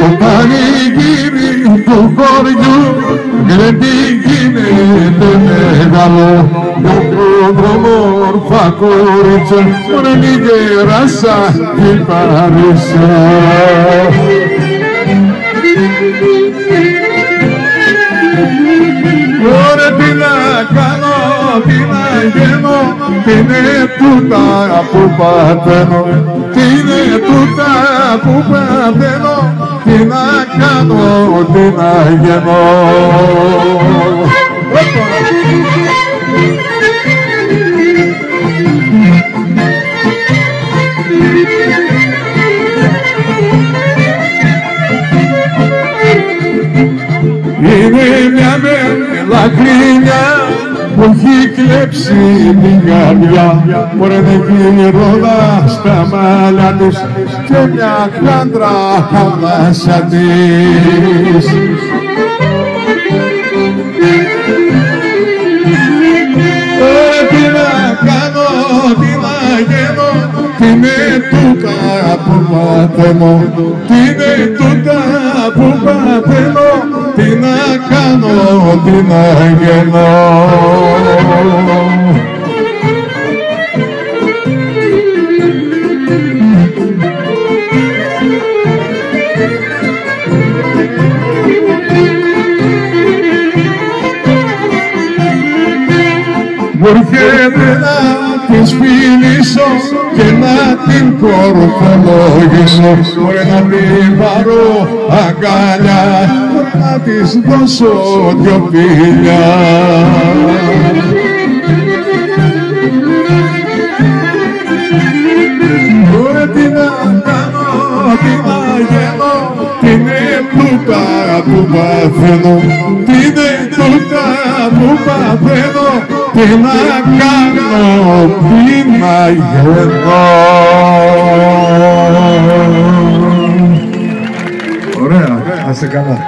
Το πανηγύρι του χωριού δεν γίνεται μεγάλο. Όμορφα κορίτσια μωρέ γεράσα την Παρίσσα. Ωραία τι να κάνω, τι να γίνω, τι είναι τούτα που παθαίνω, τι είναι τούτα που παθαίνω, τι να κάνω, τι να γίνω. Είναι μια μελαχρίνια που έχει κλέψει την καρδιά. Μωρέ δεν γυρνά στα μάλια της και μια χάντρα χαλάσα της. Τι να κάνω, τι να γίνω, τι είναι τούτα που παθαίνω, τι είναι τούτα που παθαίνω, τι να κάνω, τι να γίνω. Μου έρχεται να της φιλήσω και να την κορφολογήσω, μωρέ να την πάρω αγκαλιά, να της δώσω δυο φιλιά. Μωρέ τι να κάνω, τι να γίνω, τι είναι τούτα που παθαίνω, τι είναι τούτα που παθαίνω, τι να κάνω, τι να γίνω. Ωραία, άστε καλά.